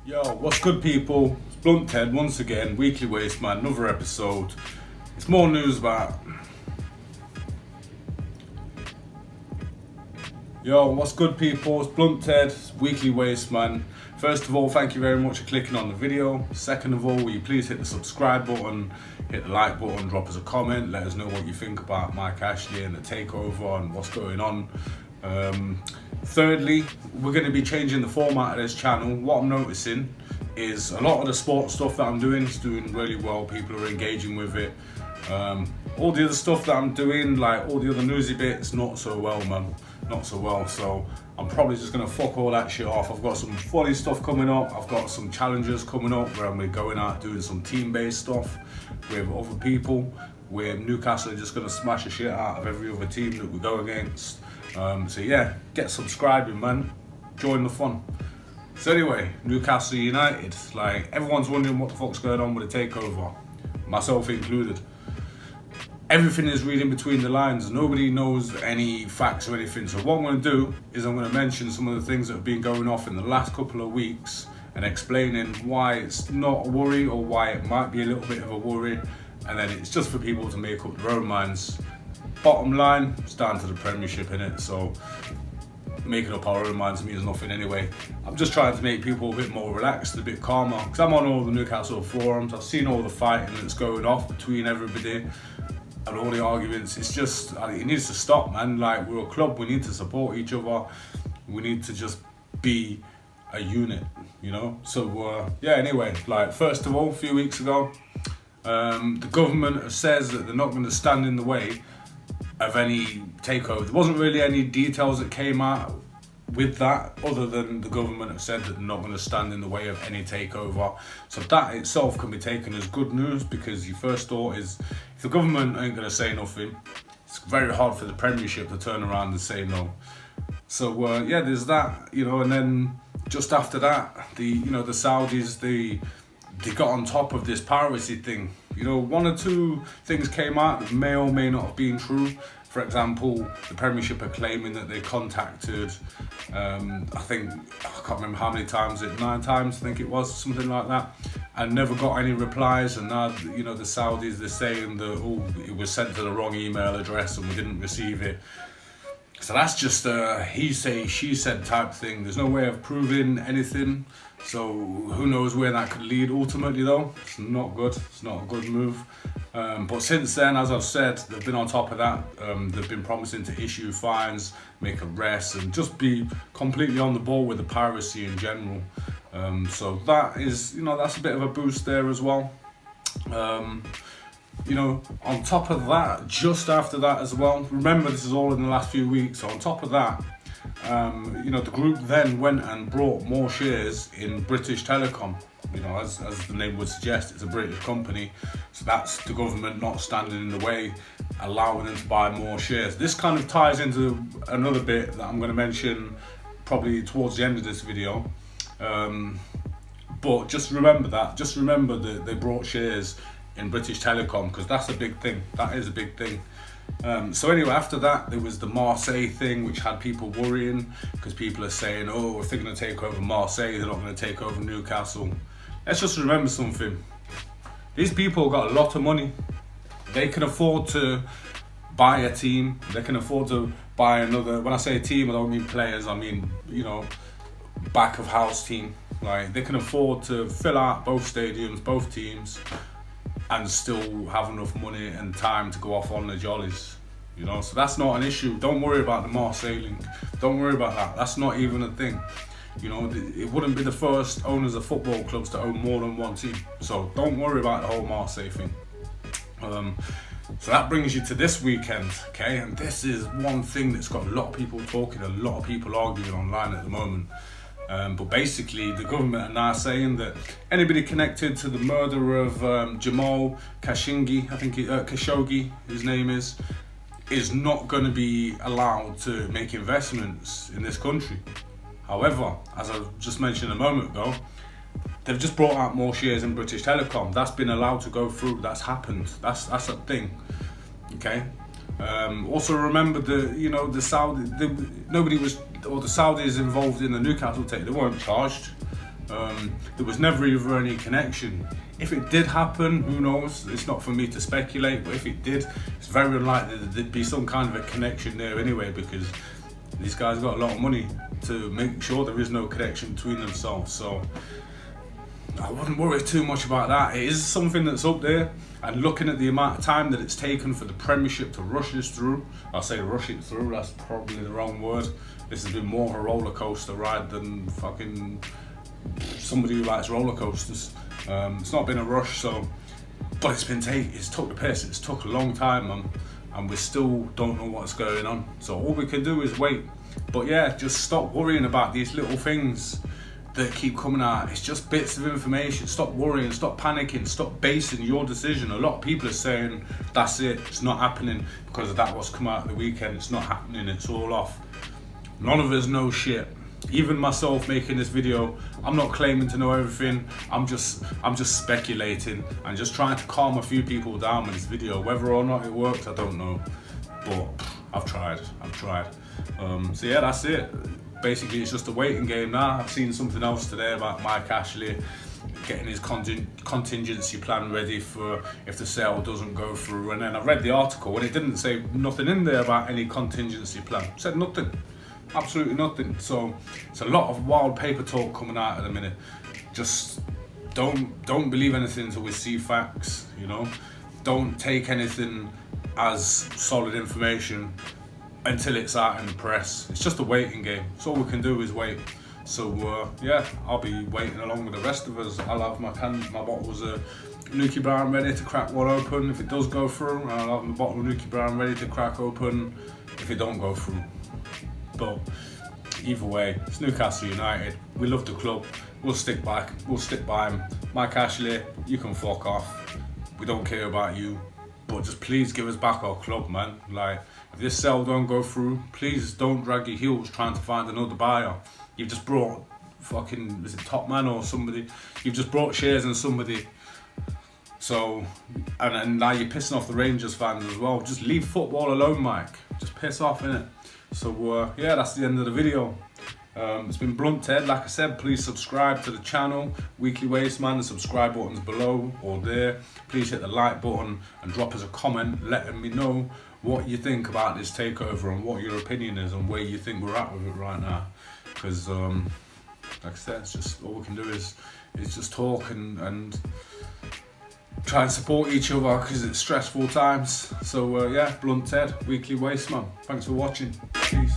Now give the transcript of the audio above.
Yo, what's good, people? It's Blunt Ted once again, Weekly Waste Man, another episode. It's more news about. Yo, what's good, people? It's Blunt Ted, Weekly Waste Man. First of all, thank you very much for clicking on the video. Second of all, will you please hit the subscribe button, hit the like button, drop us a comment, let us know what you think about Mike Ashley and the takeover and what's going on. Thirdly, we're going to be changing the format of this channel. What I'm noticing is a lot of the sports stuff that I'm doing is doing really well. People are engaging with it. All the other stuff that I'm doing, like all the other newsy bits, not so well, man. Not so well. So I'm probably just going to fuck all that shit off. I've got some funny stuff coming up. I've got some challenges coming up where I'm going to be going out doing some team-based stuff with other people, where Newcastle are just going to smash the shit out of every other team that we go against. So yeah, get subscribing, man. Join the fun. So anyway, Newcastle United. Like, everyone's wondering what the fuck's going on with the takeover, myself included. Everything is reading between the lines. Nobody knows any facts or anything. So what I'm going to do is I'm going to mention some of the things that have been going off in the last couple of weeks and explaining why it's not a worry or why it might be a little bit of a worry. And then it's just for people to make up their own minds. Bottom line, it's down to the Premiership, innit? So making up our own minds means nothing anyway. I'm just trying to make people a bit more relaxed, a bit calmer, because I'm on all the Newcastle forums. I've seen all the fighting that's going off between everybody and all the arguments. It's just, it needs to stop, man. Like, we're a club, we need to support each other. We need to just be a unit, you know? So, yeah, anyway, like, first of all, a few weeks ago, the government says that they're not going to stand in the way of any takeover. There wasn't really any details that came out with that, other than the government have said that they're not going to stand in the way of any takeover. So that itself can be taken as good news, because your first thought is, if the government ain't going to say nothing, it's very hard for the Premiership to turn around and say no. So yeah, there's that, you know. And then just after that, the Saudis, they got on top of this piracy thing. You know, one or two things came out that may or may not have been true. For example, the Premiership are claiming that they contacted, I can't remember how many times, 9 times, I think it was, something like that, and never got any replies. And now, you know, the Saudis, they're saying that, it was sent to the wrong email address and we didn't receive it. So that's just a he say, she said type thing. There's no way of proving anything. So who knows where that could lead ultimately, though. It's not good. It's not a good move. But since then, as I've said, they've been on top of that. They've been promising to issue fines, make arrests, and just be completely on the ball with the piracy in general. So that is, you know, that's a bit of a boost there as well. You know, on top of that, just after that as well, remember this is all in the last few weeks, so on top of that, you know, the group then went and brought more shares in British Telecom. You know, as the name would suggest, it's a British company, so that's the government not standing in the way, allowing them to buy more shares. This kind of ties into another bit that I'm going to mention probably towards the end of this video. But just remember that they brought shares in British Telecom, because that's a big thing. That is a big thing. So anyway, after that, there was the Marseille thing, which had people worrying, because people are saying, oh, if they're going to take over Marseille, they're not going to take over Newcastle. Let's just remember something. These people got a lot of money. They can afford to buy a team. They can afford to buy another. When I say team, I don't mean players. I mean, you know, back of house team. Like, they can afford to fill out both stadiums, both teams, and still have enough money and time to go off on the jollies, you know. So that's not an issue. Don't worry about the Marseille link. Don't worry about that. That's not even a thing. You know, it wouldn't be the first owners of football clubs to own more than one team. So don't worry about the whole Marseille thing. So that brings you to this weekend, okay? And this is one thing that's got a lot of people talking, a lot of people arguing online at the moment. But basically, the government are now saying that anybody connected to the murder of Jamal Khashoggi, I think Khashoggi, his name is not going to be allowed to make investments in this country. However, as I just mentioned a moment ago, they've just brought out more shares in British Telecom. That's been allowed to go through. That's happened. That's a thing. Okay. Also remember the Saudis involved in the Newcastle take. They weren't charged. There was never ever any connection. If it did happen, who knows? It's not for me to speculate, but if it did, it's very unlikely that there'd be some kind of a connection there anyway, because these guys got a lot of money to make sure there is no connection between themselves. So I wouldn't worry too much about that. It is something that's up there, and looking at the amount of time that it's taken for the Premiership to rush this through, I'll say rush it through, that's probably the wrong word. This has been more of a roller coaster ride than fucking somebody who likes roller coasters. It's not been a rush, but it's took the piss. It's took a long time, man, and we still don't know what's going on. So all we can do is wait. But yeah, just stop worrying about these little things that keep coming out. It's just bits of information. Stop worrying, stop panicking, stop basing your decision. A lot of people are saying that's it, it's not happening because of that what's come out at the weekend. It's not happening, it's all off. None of us know shit. Even myself making this video, I'm not claiming to know everything. I'm just speculating and just trying to calm a few people down with this video. Whether or not it works, I don't know, but I've tried. So yeah, that's it. Basically, it's just a waiting game now. I've seen something else today about Mike Ashley getting his contingency plan ready for if the sale doesn't go through. And then I read the article and it didn't say nothing in there about any contingency plan. It said nothing, absolutely nothing. So it's a lot of wild paper talk coming out at the minute. Just don't believe anything until we see facts. You know, don't take anything as solid information until it's out in the press. It's just a waiting game. So all we can do is wait. So yeah, I'll be waiting along with the rest of us. I'll have my bottles of Nuki Brown ready to crack one open if it does go through. I'll have my bottle of Nuki Brown ready to crack open if it don't go through. But either way, it's Newcastle United. We love the club. We'll stick by him. Mike Ashley, you can fuck off. We don't care about you. But just please give us back our club, man. Like, if this sale don't go through, please don't drag your heels trying to find another buyer. You've just brought fucking, is it Top Man or somebody? You've just brought shares in somebody. So, and now you're pissing off the Rangers fans as well. Just leave football alone, Mike. Just piss off, innit? So yeah, that's the end of the video. It's been Blunt Ted. Like I said, please subscribe to the channel, Weekly Waste Man. The subscribe button's below or there. Please hit the like button and drop us a comment letting me know what you think about this takeover and what your opinion is and where you think we're at with it right now. Because like I said, it's just all we can do is just talk and try and support each other because it's stressful times. So yeah, Blunt Ted, Weekly Waste Man. Thanks for watching. Peace.